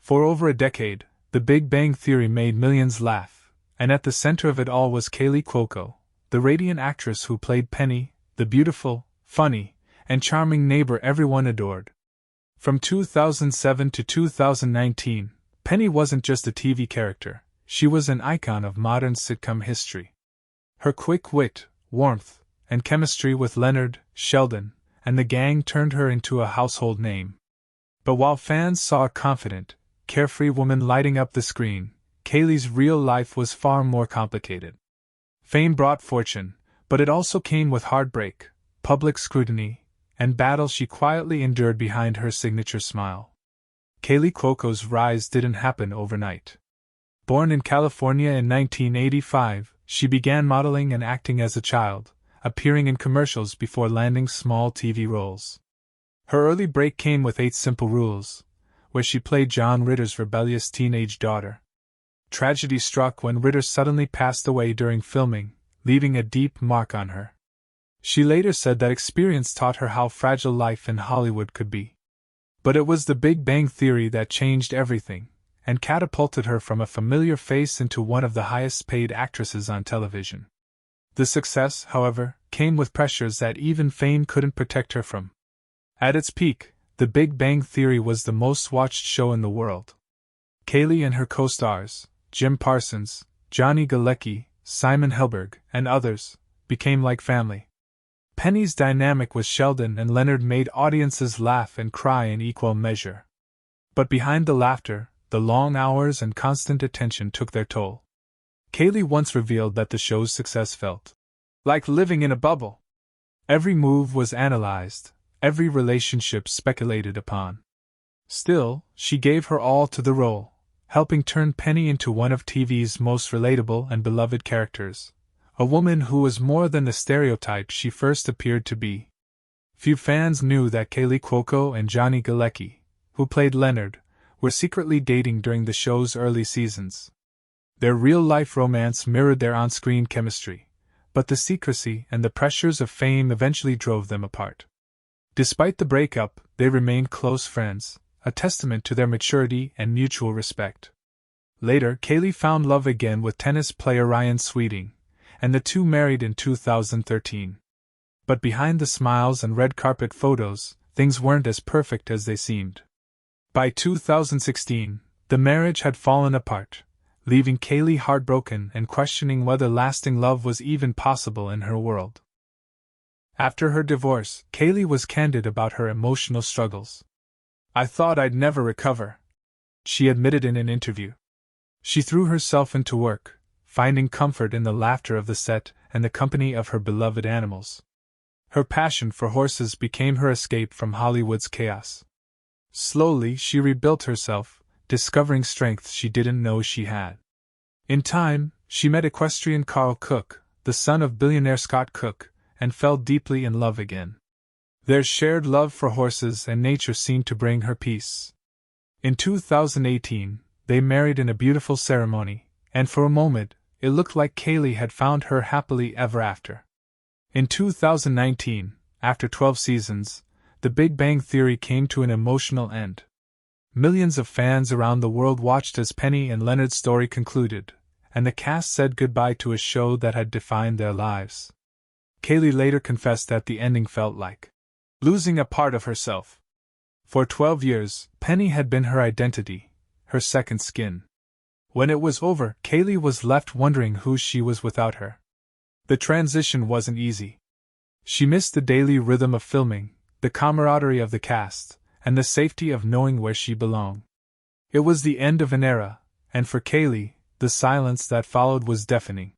For over a decade, The Big Bang Theory made millions laugh, and at the center of it all was Kaley Cuoco, the radiant actress who played Penny, the beautiful, funny, and charming neighbor everyone adored. From 2007 to 2019, Penny wasn't just a TV character, she was an icon of modern sitcom history. Her quick wit, warmth, and chemistry with Leonard, Sheldon, and the gang turned her into a household name. But while fans saw a confident, carefree woman lighting up the screen, Kaley's real life was far more complicated. Fame brought fortune, but it also came with heartbreak, public scrutiny, and battles she quietly endured behind her signature smile. Kaley Cuoco's rise didn't happen overnight. Born in California in 1985, she began modeling and acting as a child, appearing in commercials before landing small TV roles. Her early break came with 8 Simple Rules, where she played John Ritter's rebellious teenage daughter. Tragedy struck when Ritter suddenly passed away during filming, leaving a deep mark on her. She later said that experience taught her how fragile life in Hollywood could be. But it was The Big Bang Theory that changed everything, and catapulted her from a familiar face into one of the highest-paid actresses on television. The success, however, came with pressures that even fame couldn't protect her from. At its peak, The Big Bang Theory was the most-watched show in the world. Kaley and her co-stars, Jim Parsons, Johnny Galecki, Simon Helberg, and others, became like family. Penny's dynamic with Sheldon and Leonard made audiences laugh and cry in equal measure. But behind the laughter, the long hours and constant attention took their toll. Kaley once revealed that the show's success felt like living in a bubble. Every move was analyzed, every relationship speculated upon. Still, she gave her all to the role, helping turn Penny into one of TV's most relatable and beloved characters, a woman who was more than the stereotype she first appeared to be. Few fans knew that Kaley Cuoco and Johnny Galecki, who played Leonard, were secretly dating during the show's early seasons. Their real-life romance mirrored their on-screen chemistry, but the secrecy and the pressures of fame eventually drove them apart. Despite the breakup, they remained close friends, a testament to their maturity and mutual respect. Later, Kaley found love again with tennis player Ryan Sweeting, and the two married in 2013. But behind the smiles and red carpet photos, things weren't as perfect as they seemed. By 2016, the marriage had fallen apart, leaving Kaley heartbroken and questioning whether lasting love was even possible in her world. After her divorce, Kaley was candid about her emotional struggles. "I thought I'd never recover," she admitted in an interview. She threw herself into work, finding comfort in the laughter of the set and the company of her beloved animals. Her passion for horses became her escape from Hollywood's chaos. Slowly, she rebuilt herself, discovering strengths she didn't know she had. In time, she met equestrian Carl Cook, the son of billionaire Scott Cook, and fell deeply in love again. Their shared love for horses and nature seemed to bring her peace. In 2018, they married in a beautiful ceremony, and for a moment, it looked like Kaley had found her happily ever after. In 2019, after 12 seasons, The Big Bang Theory came to an emotional end. Millions of fans around the world watched as Penny and Leonard's story concluded, and the cast said goodbye to a show that had defined their lives. Kaley later confessed that the ending felt like losing a part of herself. For 12 years, Penny had been her identity, her second skin. When it was over, Kaley was left wondering who she was without her. The transition wasn't easy. She missed the daily rhythm of filming, the camaraderie of the cast, and the safety of knowing where she belonged. It was the end of an era, and for Kaley, the silence that followed was deafening.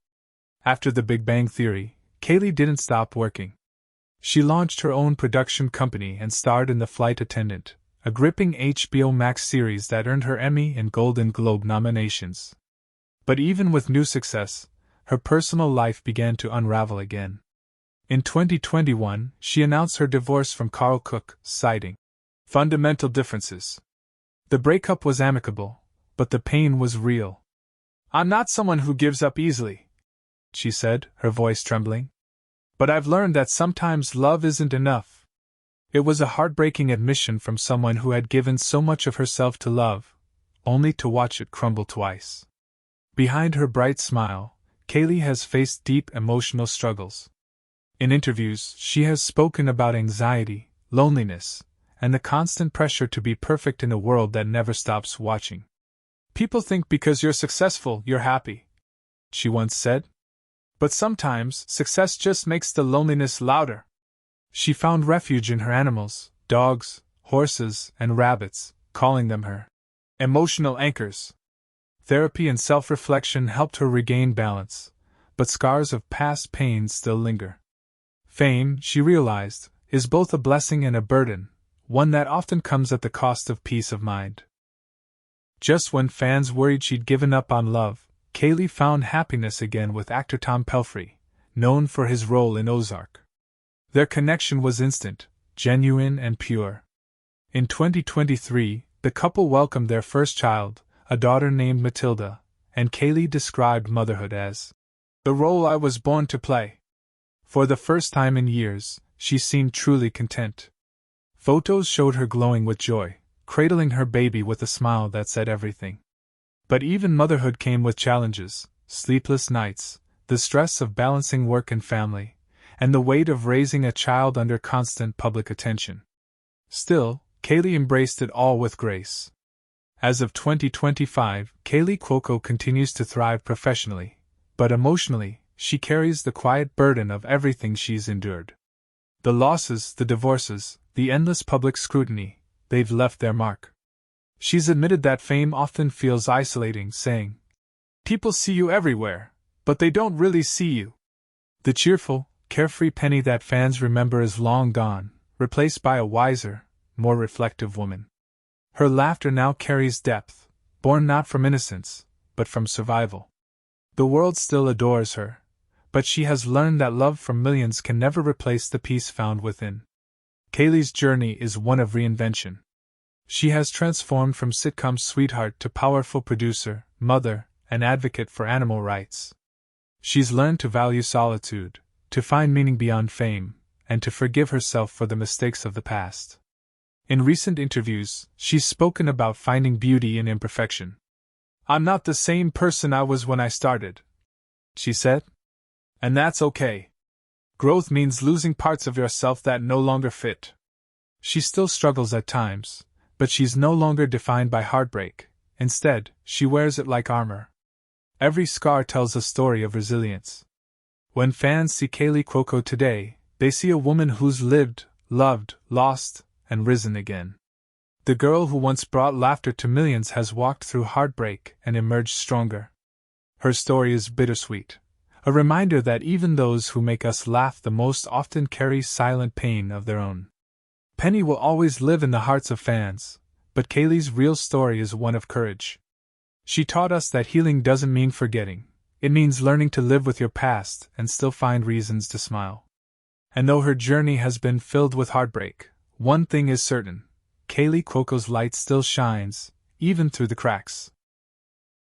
After The Big Bang Theory, Kaley didn't stop working. She launched her own production company and starred in The Flight Attendant, a gripping HBO Max series that earned her Emmy and Golden Globe nominations. But even with new success, her personal life began to unravel again. In 2021, she announced her divorce from Carl Cook, citing fundamental differences. The breakup was amicable, but the pain was real. "I'm not someone who gives up easily," she said, her voice trembling. "But I've learned that sometimes love isn't enough." It was a heartbreaking admission from someone who had given so much of herself to love, only to watch it crumble twice. Behind her bright smile, Kaley has faced deep emotional struggles. In interviews, she has spoken about anxiety, loneliness, and the constant pressure to be perfect in a world that never stops watching. "People think because you're successful, you're happy," she once said. "But sometimes, success just makes the loneliness louder." She found refuge in her animals, dogs, horses, and rabbits, calling them her emotional anchors. Therapy and self-reflection helped her regain balance, but scars of past pain still linger. Fame, she realized, is both a blessing and a burden, one that often comes at the cost of peace of mind. Just when fans worried she'd given up on love, Kaley found happiness again with actor Tom Pelphrey, known for his role in Ozark. Their connection was instant, genuine, and pure. In 2023, the couple welcomed their first child, a daughter named Matilda, and Kaley described motherhood as the role I was born to play. For the first time in years, she seemed truly content. Photos showed her glowing with joy, cradling her baby with a smile that said everything. But even motherhood came with challenges: sleepless nights, the stress of balancing work and family, and the weight of raising a child under constant public attention. Still, Kaley embraced it all with grace. As of 2025, Kaley Cuoco continues to thrive professionally, but emotionally, she carries the quiet burden of everything she's endured. The losses, the divorces, the endless public scrutiny, they've left their mark. She's admitted that fame often feels isolating, saying, "People see you everywhere, but they don't really see you." The cheerful, carefree Penny that fans remember is long gone, replaced by a wiser, more reflective woman. Her laughter now carries depth, born not from innocence, but from survival. The world still adores her, but she has learned that love from millions can never replace the peace found within. Kaley's journey is one of reinvention. She has transformed from sitcom sweetheart to powerful producer, mother, and advocate for animal rights. She's learned to value solitude, to find meaning beyond fame, and to forgive herself for the mistakes of the past. In recent interviews, she's spoken about finding beauty in imperfection. "I'm not the same person I was when I started," she said. "And that's okay. Growth means losing parts of yourself that no longer fit." She still struggles at times, but she's no longer defined by heartbreak. Instead, she wears it like armor. Every scar tells a story of resilience. When fans see Kaley Cuoco today, they see a woman who's lived, loved, lost, and risen again. The girl who once brought laughter to millions has walked through heartbreak and emerged stronger. Her story is bittersweet, a reminder that even those who make us laugh the most often carry silent pain of their own. Penny will always live in the hearts of fans, but Kaley's real story is one of courage. She taught us that healing doesn't mean forgetting, it means learning to live with your past and still find reasons to smile. And though her journey has been filled with heartbreak, one thing is certain: Kaley Cuoco's light still shines, even through the cracks.